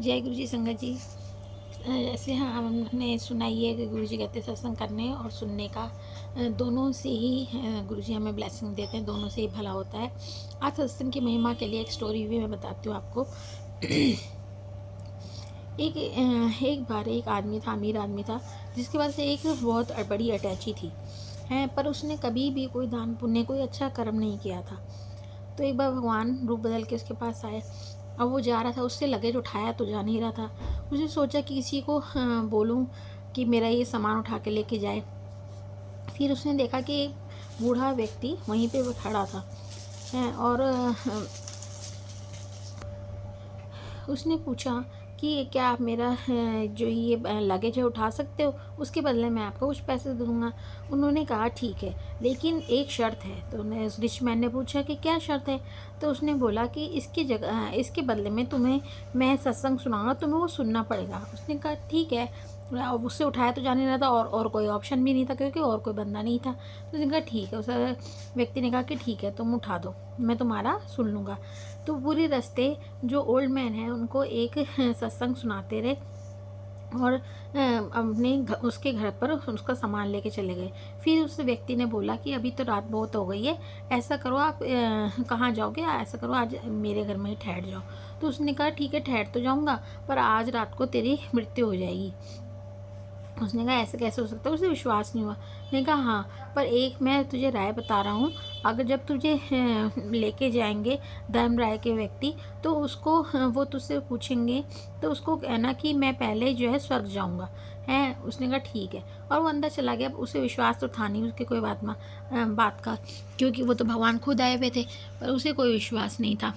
जय गुरु जी संगत जी। ऐसे हाँ हमने सुना ही है कि गुरु जी कहते हैं सत्संग करने और सुनने का दोनों से ही गुरु जी हमें ब्लेसिंग देते हैं, दोनों से ही भला होता है। आज सत्संग की महिमा के लिए एक स्टोरी भी मैं बताती हूँ आपको। एक बार एक आदमी था, अमीर आदमी था, जिसके पास एक बहुत बड़ी अटैची थी है, पर उसने कभी भी कोई दान पुण्य कोई अच्छा कर्म नहीं किया था। तो एक बार भगवान रूप बदल के उसके पास आए। अब वो जा रहा था, उससे लगेज उठाया तो जा नहीं रहा था। उसने सोचा कि किसी को बोलूं कि मेरा ये सामान उठा के लेके जाए। फिर उसने देखा कि एक बूढ़ा व्यक्ति वहीं पे वो खड़ा था और उसने पूछा कि क्या आप मेरा जो ये लगेज है उठा सकते हो, उसके बदले मैं आपको कुछ पैसे दूंगा। उन्होंने कहा ठीक है, लेकिन एक शर्त है। तो उस रिच मैन ने पूछा कि क्या शर्त है। तो उसने बोला कि इसकी जगह इसके बदले में तुम्हें मैं सत्संग सुनाऊंगा, तुम्हें वो सुनना पड़ेगा। उसने कहा ठीक है। अब उससे उठाया तो जा नहीं रहा था और कोई ऑप्शन भी नहीं था क्योंकि और कोई बंदा नहीं था। तो उसने कहा ठीक है। उस व्यक्ति ने कहा कि ठीक है, तुम उठा दो, मैं तुम्हारा सुन लूँगा। तो पूरे रास्ते जो ओल्ड मैन है उनको एक सत्संग सुनाते रहे और अपने उसके घर पर उसका सामान लेके चले गए। फिर उस व्यक्ति ने बोला कि अभी तो रात बहुत हो गई है, ऐसा करो आप कहाँ जाओगे, ऐसा करो आज मेरे घर में ही ठहर जाओ। तो उसने कहा ठीक है, ठहर तो जाऊँगा, पर आज रात को तेरी मृत्यु हो जाएगी। उसने कहा ऐसे कैसे हो सकता है, उसे विश्वास नहीं हुआ। मैंने कहा हाँ, पर एक मैं तुझे राय बता रहा हूँ, अगर जब तुझे लेके जाएंगे धर्म राय के व्यक्ति, तो उसको वो तुझसे पूछेंगे तो उसको कहना कि मैं पहले जो है स्वर्ग जाऊँगा है। उसने कहा ठीक है, और वो अंदर चला गया। उसे विश्वास तो था नहीं उसके कोई बात का, क्योंकि वो तो भगवान खुद आए हुए थे, पर उसे कोई विश्वास नहीं था।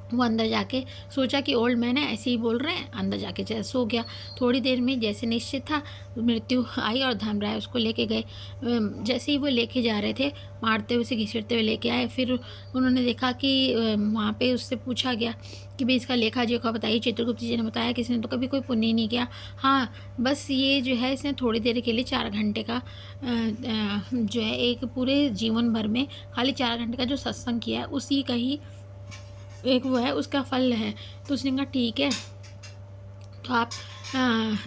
वो अंदर जाके सोचा कि ओल्ड मैन है, ऐसे ही बोल रहे हैं, अंदर जाके सो गया। थोड़ी देर में जैसे निश्चित था मृत्यु आई और धर्मराय उसको लेके गए। जैसे ही वो लेके जा रहे थे, मारते हुए से घसीटते हुए लेके आए। फिर उन्होंने देखा कि वहाँ पे उससे पूछा गया कि भाई इसका लेखा जोखा बताइए। चित्रगुप्त जी ने बताया कि इसने तो कभी कोई पुण्य नहीं किया, हाँ बस ये जो है इसने थोड़ी देर के लिए 4 घंटे का जो है एक पूरे जीवन भर में खाली 4 घंटे का जो सत्संग किया है उसी का ही एक वो है, उसका फल है। तो उसने कहा ठीक है। तो आप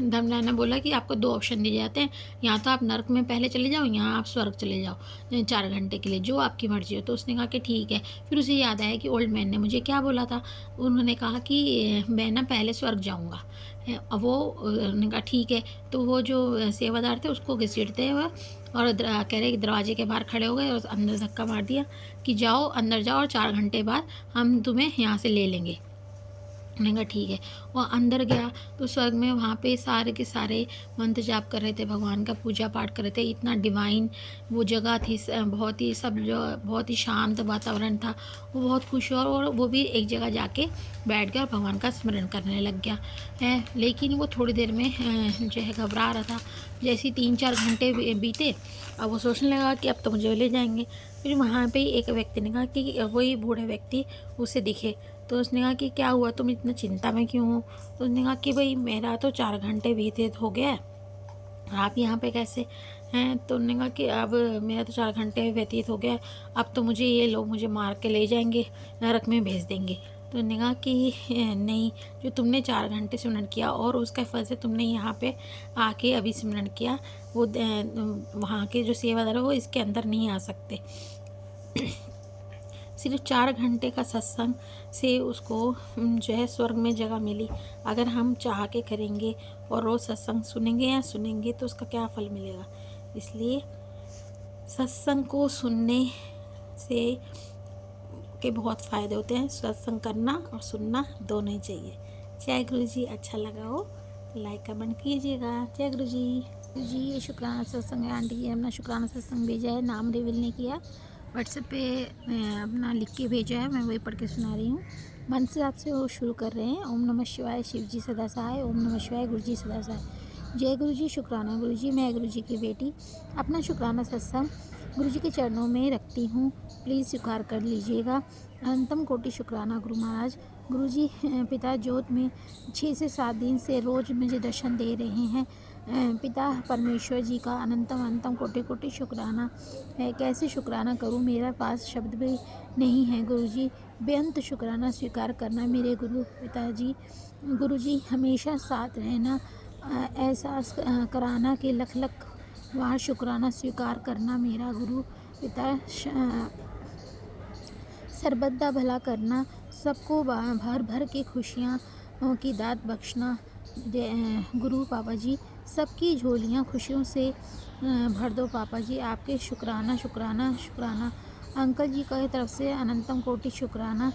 धर्मराय ने बोला कि आपको 2 ऑप्शन दिए जाते हैं, यहाँ तो आप नरक में पहले चले जाओ, यहाँ आप स्वर्ग चले जाओ 4 घंटे के लिए, जो आपकी मर्जी हो। तो उसने कहा कि ठीक है। फिर उसे याद आया कि ओल्ड मैन ने मुझे क्या बोला था। उन्होंने कहा कि मैं ना पहले स्वर्ग जाऊँगा। अब वो उन्होंने कहा ठीक है। तो वो जो सेवादार थे उसको घसीटते हुए और कह रहे कि दरवाजे के बाहर खड़े हो गए और अंदर धक्का मार दिया कि जाओ अंदर जाओ और 4 घंटे बाद हम तुम्हें यहाँ से ले लेंगे। मैंने कहा ठीक है। वो अंदर गया तो स्वर्ग में वहाँ पे सारे के सारे मंत्र जाप कर रहे थे, भगवान का पूजा पाठ कर रहे थे। इतना डिवाइन वो जगह थी, बहुत ही सब जो बहुत ही शांत वातावरण था। वो बहुत खुश हुआ और वो भी एक जगह जाके बैठ गया और भगवान का स्मरण करने लग गया है। लेकिन वो थोड़ी देर में जो है घबरा रहा था। जैसे 3-4 घंटे बीते, अब वो सोचने लगा कि अब तो मुझे ले जाएंगे। फिर वहाँ पे एक व्यक्ति ने कहा कि वही बूढ़े व्यक्ति उसे दिखे। तो उसने कहा कि क्या हुआ, तुम इतना चिंता में क्यों हो। तो उसने कहा कि भाई मेरा तो 4 घंटे व्यतीत हो गया, आप यहाँ पे कैसे हैं। तो उन्होंने कहा कि अब मेरा तो 4 घंटे व्यतीत हो गया, अब तो मुझे ये लोग मुझे मार के ले जाएंगे, नरक में भेज देंगे। तो उन्होंने कहा कि नहीं, जो तुमने 4 घंटे सिमरन किया और उसका फल से तुमने यहाँ पे आके अभी सिमरन किया, वो वहाँ के जो सेवादार है वो इसके अंदर नहीं आ सकते। सिर्फ 4 घंटे का सत्संग से उसको जो है स्वर्ग में जगह मिली। अगर हम चाह के करेंगे और रोज़ सत्संग सुनेंगे तो उसका क्या फल मिलेगा। इसलिए सत्संग को सुनने से के बहुत फ़ायदे होते हैं। सत्संग करना और सुनना दोनों ही चाहिए। जय गुरु जी। अच्छा लगा हो तो लाइक कमेंट कीजिएगा। जय गुरु जी। जी ये शुक्राना सत्संग है, आंटी जी अपना शुक्राना सत्संग भेजा है, नाम रिवील नहीं किया, व्हाट्सएप पे अपना लिख के भेजा है, मैं वही पढ़ के सुना रही हूँ। मन से आपसे वो शुरू कर रहे हैं। ओम नमः शिवाय, शिव जी सदा सहाय। ओम नमः शिवाय, गुरु जी सदा सहाय। जय गुरु जी। शुक्राना गुरु जी, मैं गुरु जी की बेटी अपना शुक्राना सत्संग गुरु जी के चरणों में रखती हूँ, प्लीज़ स्वीकार कर लीजिएगा। अनंतम कोटि शुक्राना गुरु महाराज। गुरु जी पिता ज्योत में 6 से 7 दिन से रोज़ मुझे दर्शन दे रहे हैं। पिता परमेश्वर जी का अनंतम अनंतम कोटि कोटि शुक्राना है। कैसे शुक्राना करूं, मेरे पास शब्द भी नहीं है गुरुजी। बेअंत शुक्राना स्वीकार करना मेरे गुरु पिताजी। गुरुजी हमेशा साथ रहना, एहसास कराना कि लख लख बार शुक्राना स्वीकार करना मेरा गुरु पिता। सर्वदा भला करना, सबको भर भर के खुशियाँ की दात बख्शना गुरु पापा जी। सबकी झोलियाँ खुशियों से भर दो पापा जी। आपके शुक्राना शुक्राना शुक्राना। अंकल जी की तरफ से अनंतम कोटि शुक्राना,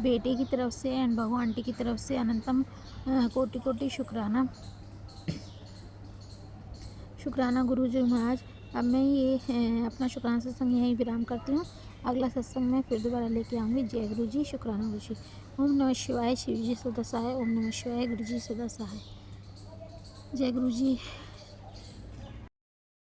बेटे की तरफ से एंड बहू आंटी की तरफ से अनंतम कोटि कोटि शुक्राना। शुक्राना गुरु जी महाराज। अब मैं ये अपना शुक्राना सत्संग यहीं विराम करती हूँ। अगला सत्संग मैं फिर दोबारा लेके आऊँगी। जय गुरु जी, शुक्राना गुरु जी। ओम नमः शिवाय। शिव जी सदा सहाय। ओम नमः शिवाय। गुरु जी सदा सहाय। जय गुरु जी।